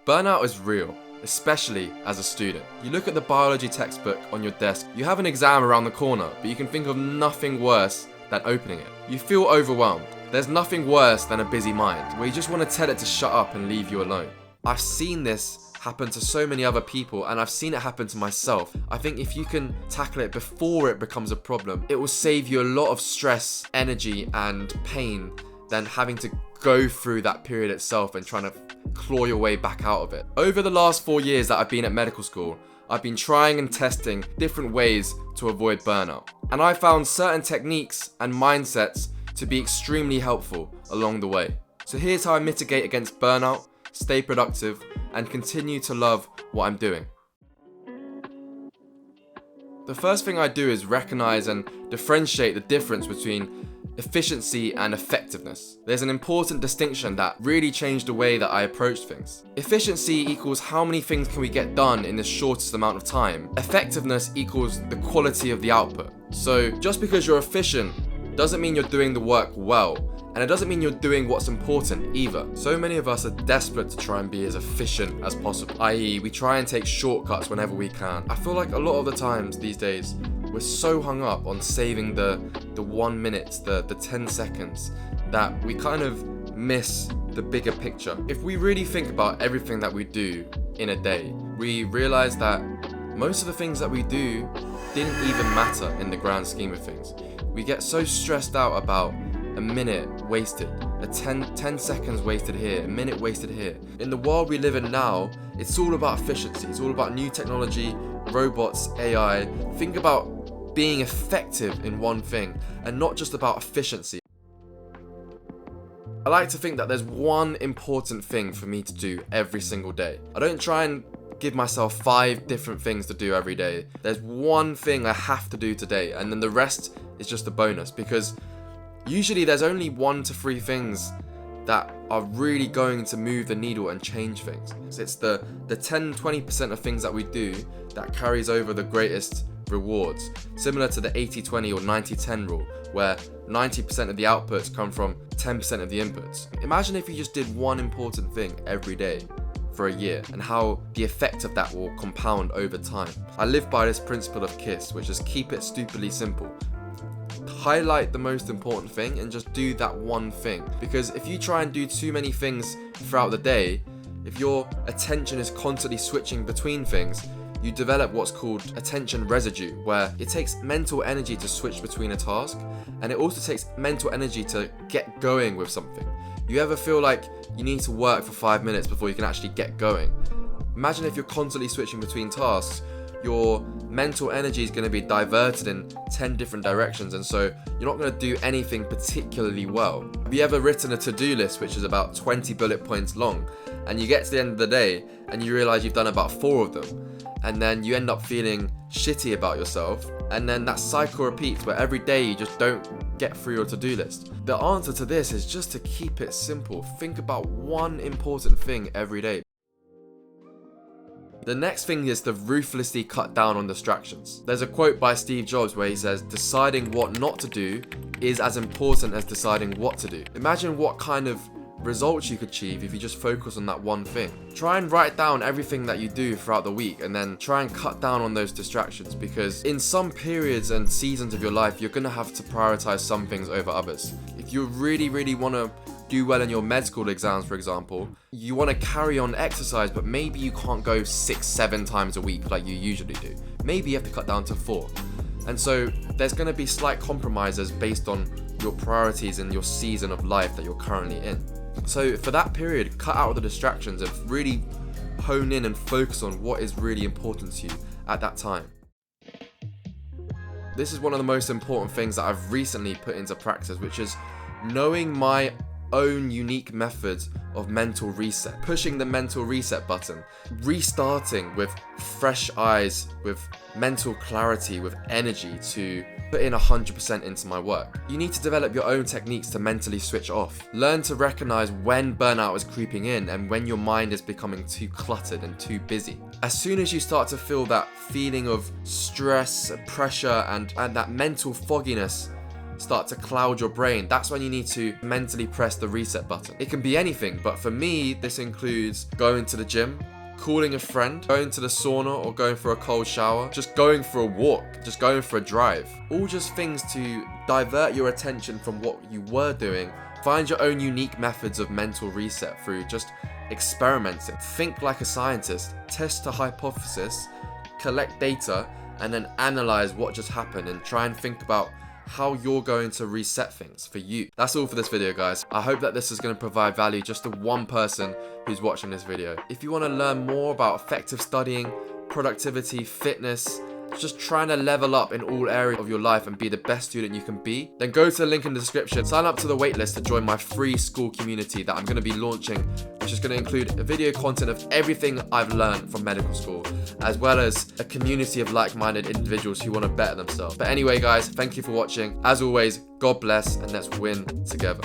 Burnout is real, especially as a student. You look at the biology textbook on your desk, you have an exam around the corner, but you can think of nothing worse than opening it. You feel overwhelmed. There's nothing worse than a busy mind, where you just want to tell it to shut up and leave you alone. I've seen this happen to so many other people, and I've seen it happen to myself. I think if you can tackle it before it becomes a problem, it will save you a lot of stress, energy, and pain than having to go through that period itself and trying to claw your way back out of it. Over the last 4 years that I've been at medical school, I've been trying and testing different ways to avoid burnout. And I found certain techniques and mindsets to be extremely helpful along the way. So here's how I mitigate against burnout, stay productive, and continue to love what I'm doing. The first thing I do is recognize and differentiate the difference between efficiency and effectiveness. There's an important distinction that really changed the way that I approach things. Efficiency equals how many things can we get done in the shortest amount of time. Effectiveness equals the quality of the output. So just because you're efficient doesn't mean you're doing the work well, and it doesn't mean you're doing what's important either. So many of us are desperate to try and be as efficient as possible, i.e. we try and take shortcuts whenever we can. I feel like a lot of the times these days, we're so hung up on saving the 1 minute, the 10 seconds, that we kind of miss the bigger picture. If we really think about everything that we do in a day, we realize that most of the things that we do didn't even matter in the grand scheme of things. We get so stressed out about a minute wasted, a 10 seconds wasted here, a minute wasted here. In the world we live in now, it's all about efficiency. It's all about new technology, robots, AI. Think about being effective in one thing and not just about efficiency. I like to think that there's one important thing for me to do every single day. I don't try and give myself 5 different things to do every day. There's one thing I have to do today, and then the rest is just a bonus, because usually there's only 1 to 3 things that are really going to move the needle and change things. So it's the 10-20% of things that we do that carries over the greatest rewards, similar to the 80-20 or 90-10 rule, where 90% of the outputs come from 10% of the inputs. Imagine if you just did one important thing every day for a year, and how the effect of that will compound over time. I live by this principle of KISS, which is keep it stupidly simple. Highlight the most important thing and just do that one thing. Because if you try and do too many things throughout the day, if your attention is constantly switching between things, you develop what's called attention residue, where it takes mental energy to switch between a task, and it also takes mental energy to get going with something. You ever feel like you need to work for 5 minutes before you can actually get going? Imagine if you're constantly switching between tasks, your mental energy is going to be diverted in 10 different directions, and so you're not going to do anything particularly well. Have you ever written a to-do list which is about 20 bullet points long, and you get to the end of the day and you realize you've done about 4 of them, and then you end up feeling shitty about yourself, and then that cycle repeats where every day you just don't get through your to-do list? The answer to this is just to keep it simple. Think about one important thing every day. The next thing is to ruthlessly cut down on distractions. There's a quote by Steve Jobs where he says, deciding what not to do is as important as deciding what to do. Imagine what kind of results you could achieve if you just focus on that one thing. Try and write down everything that you do throughout the week, and then try and cut down on those distractions, because in some periods and seasons of your life, you're going to have to prioritize some things over others. If you really want to do well in your med school exams, for example, you want to carry on exercise, but maybe you can't go 6-7 times a week like you usually do. Maybe you have to cut down to 4. And so there's going to be slight compromises based on your priorities and your season of life that you're currently in. So for that period, cut out the distractions and really hone in and focus on what is really important to you at that time. This is one of the most important things that I've recently put into practice, which is knowing my own unique methods of mental reset, pushing the mental reset button, restarting with fresh eyes, with mental clarity, with energy to put in 100% into my work. You need to develop your own techniques to mentally switch off. Learn to recognize when burnout is creeping in and when your mind is becoming too cluttered and too busy. As soon as you start to feel that feeling of stress, pressure, and that mental fogginess start to cloud your brain, that's when you need to mentally press the reset button. It can be anything, but for me, this includes going to the gym, calling a friend, going to the sauna or going for a cold shower, just going for a walk, just going for a drive. All just things to divert your attention from what you were doing. Find your own unique methods of mental reset through just experimenting. Think like a scientist, test a hypothesis, collect data, and then analyze what just happened and try and think about how you're going to reset things for you. That's all for this video, guys. I hope that this is going to provide value just to one person who's watching this video. If you want to learn more about effective studying, productivity, fitness, just trying to level up in all areas of your life and be the best student you can be, then go to the link in the description, sign up to the waitlist to join my free school community that I'm going to be launching, which is going to include a video content of everything I've learned from medical school, as well as a community of like-minded individuals who want to better themselves. But anyway, guys, thank you for watching. As always, God bless, and let's win together.